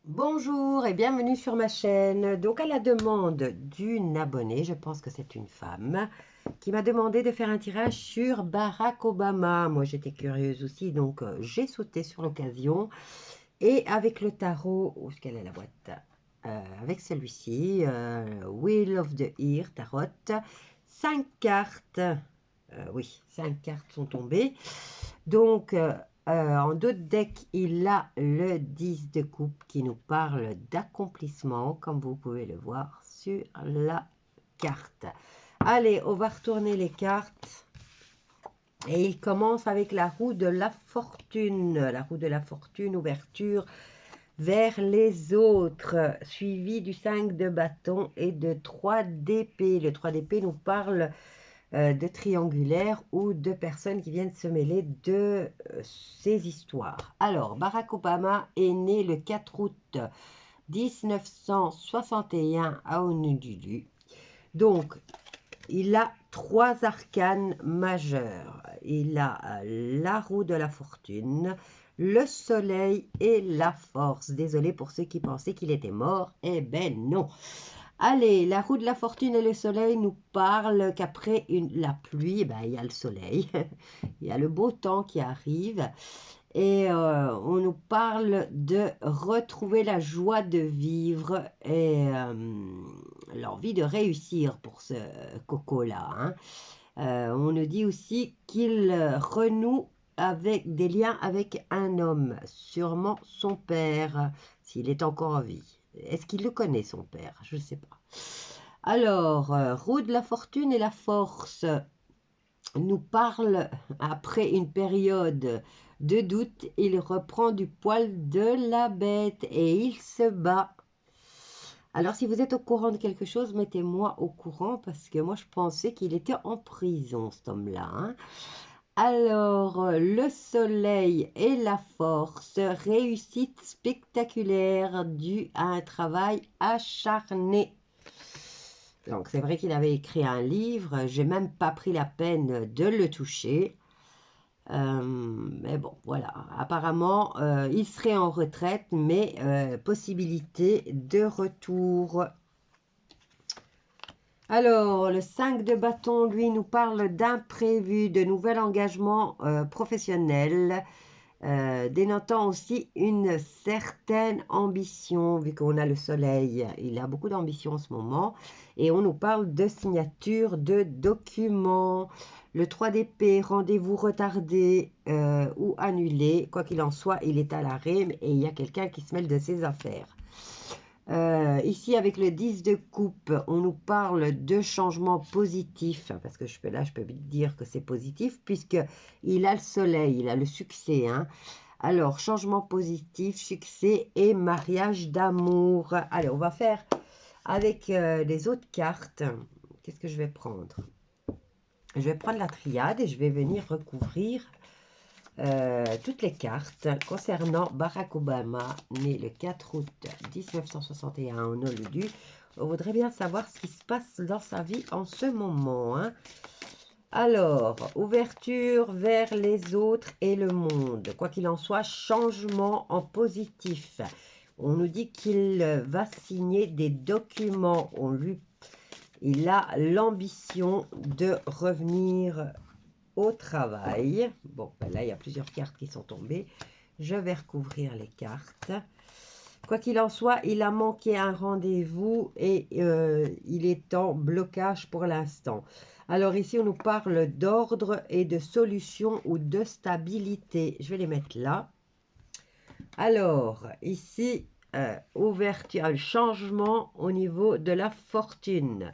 Bonjour et bienvenue sur ma chaîne. Donc à la demande d'une abonnée, je pense que c'est une femme, qui m'a demandé de faire un tirage sur Barack Obama. Moi j'étais curieuse aussi, donc j'ai sauté sur l'occasion. Et avec le tarot, où est-ce qu'elle est la boîte? Avec celui-ci, Wheel of the Year Tarot, 5 cartes. Oui, 5 cartes sont tombées. Donc, en d'autres decks, il a le 10 de coupe qui nous parle d'accomplissement, comme vous pouvez le voir sur la carte. Allez, on va retourner les cartes. Et il commence avec la roue de la fortune. La roue de la fortune, ouverture vers les autres, suivi du 5 de bâton et de 3 d'épée. Le 3 d'épée nous parle de triangulaire ou de personnes qui viennent se mêler de ces histoires. Alors, Barack Obama est né le 4 août 1961 à Honolulu. Donc, il a 3 arcanes majeurs. Il a la roue de la fortune, le soleil et la force. Désolé pour ceux qui pensaient qu'il était mort. Eh ben non. Allez, la roue de la fortune et le soleil nous parlent qu'après la pluie, ben, il y a le soleil, il y a le beau temps qui arrive et on nous parle de retrouver la joie de vivre et l'envie de réussir pour ce coco-là. Hein. On nous dit aussi qu'il renoue avec des liens avec un homme, sûrement son père, s'il est encore en vie. Est-ce qu'il le connaît, son père? Je ne sais pas. Alors, roue de la fortune et la force nous parle, après une période de doute, il reprend du poil de la bête et il se bat. Alors, si vous êtes au courant de quelque chose, mettez-moi au courant parce que moi, je pensais qu'il était en prison, cet homme-là. Hein. Alors, le soleil et la force, réussite spectaculaire due à un travail acharné. Donc, c'est vrai qu'il avait écrit un livre, j'ai même pas pris la peine de le toucher. Mais bon, voilà. Apparemment, il serait en retraite, mais possibilité de retour. Alors, le 5 de bâton, lui, nous parle d'imprévu, de nouvel engagement professionnel, dénotant aussi une certaine ambition, vu qu'on a le soleil. Il a beaucoup d'ambition en ce moment. Et on nous parle de signature de documents. Le 3 d'épée, rendez-vous retardé ou annulé. Quoi qu'il en soit, il est à l'arrêt et il y a quelqu'un qui se mêle de ses affaires. Ici, avec le 10 de coupe, on nous parle de changements positifs, parce que je peux dire que c'est positif, puisqu'il a le soleil, il a le succès. Hein. Alors, changement positif, succès et mariage d'amour. Allez, on va faire avec les autres cartes. Qu'est-ce que je vais prendre? Je vais prendre la triade et je vais venir recouvrir toutes les cartes concernant Barack Obama, né le 4 août 1961 en Honolulu. On voudrait bien savoir ce qui se passe dans sa vie en ce moment. Hein. Alors, ouverture vers les autres et le monde. Quoi qu'il en soit, changement en positif. On nous dit qu'il va signer des documents. Il a l'ambition de revenir au travail. Bon, ben là, il y a plusieurs cartes qui sont tombées. Je vais recouvrir les cartes. Quoi qu'il en soit, il a manqué un rendez-vous et il est en blocage pour l'instant. Alors ici, on nous parle d'ordre et de solution ou de stabilité. Je vais les mettre là. Alors, ici, ouverture, changement au niveau de la fortune.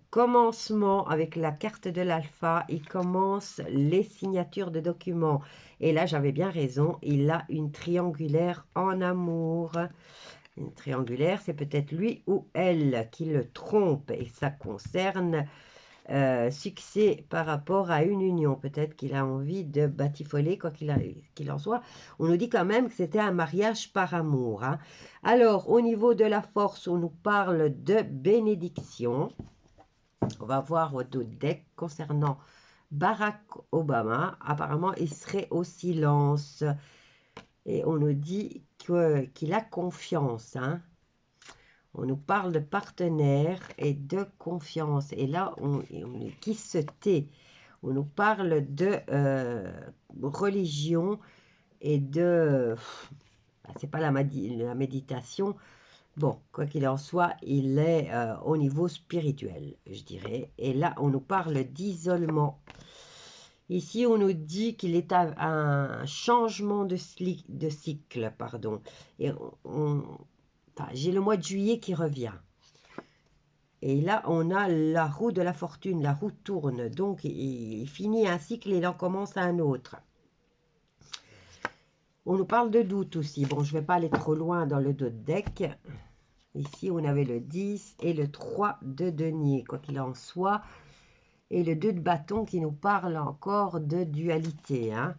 Commencement avec la carte de l'alpha, il commence les signatures de documents. Et là, j'avais bien raison, il a une triangulaire en amour. Une triangulaire, c'est peut-être lui ou elle qui le trompe et ça concerne succès par rapport à une union. Peut-être qu'il a envie de batifoler, quoi qu'il en soit. On nous dit quand même que c'était un mariage par amour. Hein. Alors, au niveau de la force, on nous parle de bénédiction. On va voir au dos deck concernant Barack Obama. Apparemment, il serait au silence. Et on nous dit qu'il a confiance, hein. On nous parle de partenaire et de confiance. Et là, qui se tait. On nous parle de religion et de... c'est pas la méditation. Bon, quoi qu'il en soit, il est au niveau spirituel, je dirais. Et là, on nous parle d'isolement. Ici, on nous dit qu'il est à un changement de cycle, pardon. Et j'ai le mois de juillet qui revient. Et là, on a la roue de la fortune. La roue tourne. Donc, il finit un cycle et il en commence un autre. On nous parle de doute aussi. Bon, je ne vais pas aller trop loin dans le dos de deck. Ici, on avait le 10 et le 3 de denier, quoi qu'il en soit. Et le 2 de bâton qui nous parle encore de dualité, hein.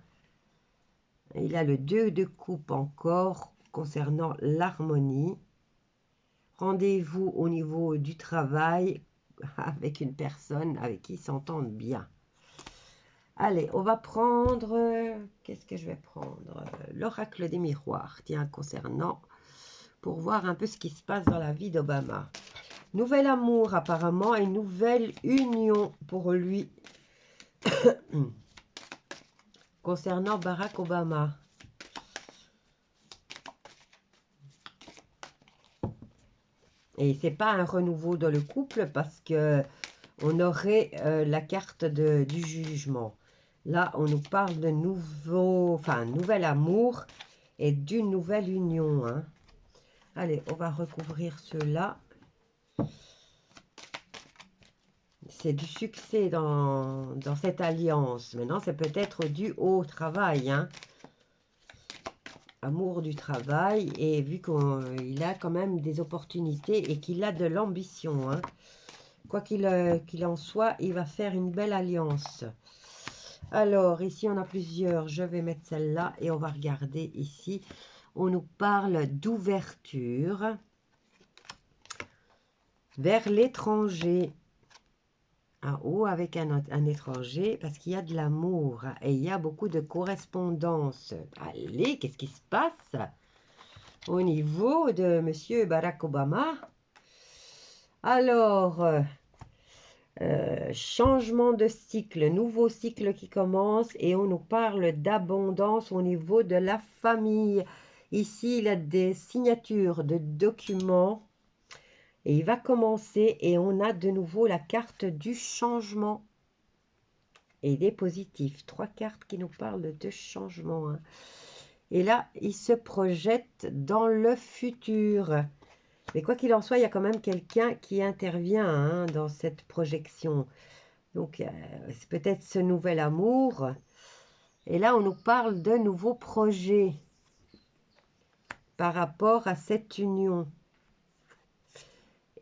Il a le 2 de coupe encore concernant l'harmonie. Rendez-vous au niveau du travail avec une personne avec qui s'entendent bien. Allez, on va prendre... Qu'est-ce que je vais prendre? L'oracle des miroirs, tiens, concernant... Pour voir un peu ce qui se passe dans la vie d'Obama. Nouvel amour apparemment et nouvelle union pour lui. Concernant Barack Obama. Et c'est pas un renouveau dans le couple parce que on aurait la carte du jugement. Là, on nous parle de nouvel amour et d'une nouvelle union, hein. Allez, on va recouvrir ceux-là. C'est du succès dans cette alliance. Maintenant, c'est peut-être dû au travail, hein. Amour du travail. Et vu qu'il a quand même des opportunités et qu'il a de l'ambition, hein. Quoi qu'il en soit, il va faire une belle alliance. Alors, ici, on a plusieurs. Je vais mettre celle-là et on va regarder ici. On nous parle d'ouverture vers l'étranger. En haut avec un étranger parce qu'il y a de l'amour et il y a beaucoup de correspondance. Allez, qu'est-ce qui se passe au niveau de Monsieur Barack Obama? Alors, changement de cycle, nouveau cycle qui commence et on nous parle d'abondance au niveau de la famille. Ici, il y a des signatures de documents et il va commencer et on a de nouveau la carte du changement. Et des positifs. 3 cartes qui nous parlent de changement, hein. Et là, il se projette dans le futur. Mais quoi qu'il en soit, il y a quand même quelqu'un qui intervient, hein, dans cette projection. Donc, c'est peut-être ce nouvel amour. Et là, on nous parle de nouveaux projets par rapport à cette union.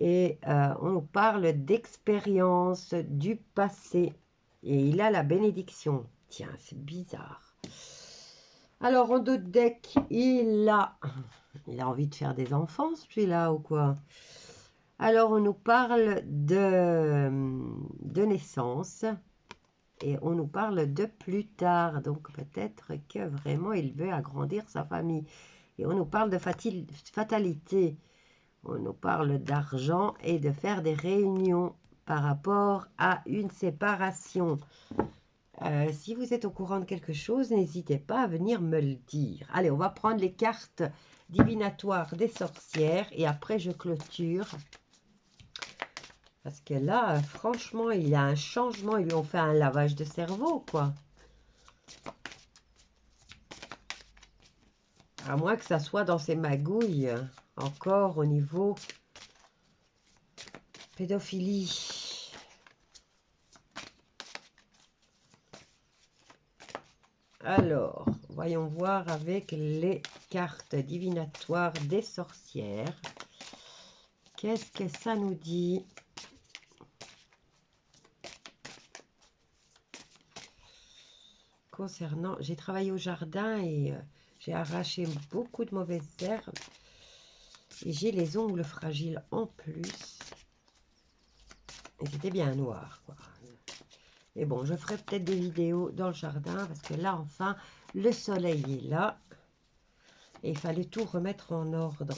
Et on nous parle d'expérience du passé. Et il a la bénédiction. Tiens, c'est bizarre. Alors, en dos de deck, il a envie de faire des enfants, celui-là, ou quoi? Alors, on nous parle de naissance. Et on nous parle de plus tard. Donc, peut-être que vraiment, il veut agrandir sa famille. Et on nous parle de fatalité. On nous parle d'argent et de faire des réunions par rapport à une séparation. Si vous êtes au courant de quelque chose, n'hésitez pas à venir me le dire. Allez, on va prendre les cartes divinatoires des sorcières et après je clôture. Parce que là, franchement, il y a un changement. Ils lui ont fait un lavage de cerveau, quoi. À moins que ça soit dans ses magouilles, encore au niveau pédophilie. Alors, voyons voir avec les cartes divinatoires des sorcières. Qu'est-ce que ça nous dit? Concernant, j'ai travaillé au jardin et j'ai arraché beaucoup de mauvaises herbes. Et j'ai les ongles fragiles en plus. Et c'était bien noir, quoi. Et bon, je ferai peut-être des vidéos dans le jardin parce que là, enfin, le soleil est là. Et il fallait tout remettre en ordre.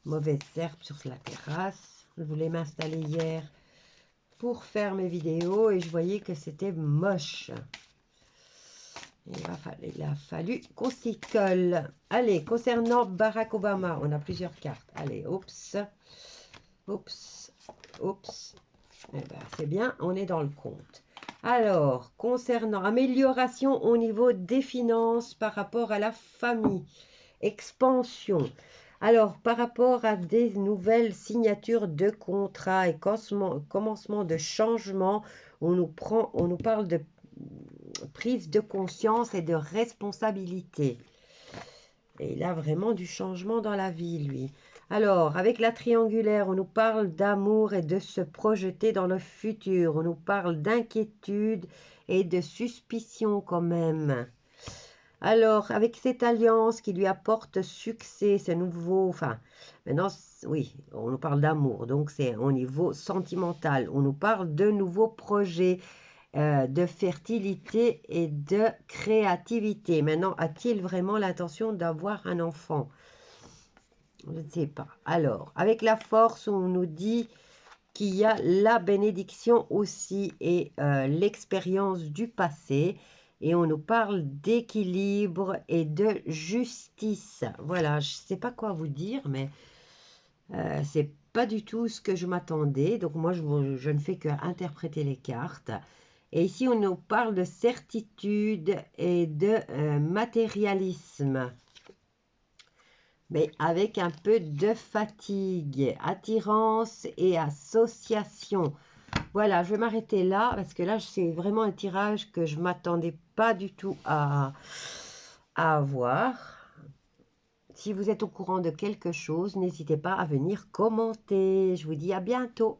Mauvaise herbe sur la terrasse. Je voulais m'installer hier pour faire mes vidéos et je voyais que c'était moche. Il a fallu qu'on s'y colle. Allez, concernant Barack Obama, on a plusieurs cartes. Allez, oups, oups, oups. Eh ben, c'est bien, on est dans le compte. Alors, concernant amélioration au niveau des finances par rapport à la famille, expansion. Alors, par rapport à des nouvelles signatures de contrats et commencement de changement, on nous parle de prise de conscience et de responsabilité. Et il a vraiment du changement dans la vie, lui. Alors, avec la triangulaire, on nous parle d'amour et de se projeter dans le futur. On nous parle d'inquiétude et de suspicion quand même. Alors, avec cette alliance qui lui apporte succès, ce nouveau... Enfin, maintenant, oui, on nous parle d'amour, donc c'est au niveau sentimental. On nous parle de nouveaux projets, de fertilité et de créativité. Maintenant, a-t-il vraiment l'intention d'avoir un enfant? Je ne sais pas. Alors, avec la force, on nous dit qu'il y a la bénédiction aussi et l'expérience du passé. Et on nous parle d'équilibre et de justice. Voilà, je ne sais pas quoi vous dire, mais c'est pas du tout ce que je m'attendais. Donc moi, je ne fais qu'interpréter les cartes. Et ici, on nous parle de certitude et de matérialisme. Mais avec un peu de fatigue, attirance et association. Voilà, je vais m'arrêter là parce que là, c'est vraiment un tirage que je ne m'attendais pas du tout à avoir. Si vous êtes au courant de quelque chose, n'hésitez pas à venir commenter. Je vous dis à bientôt.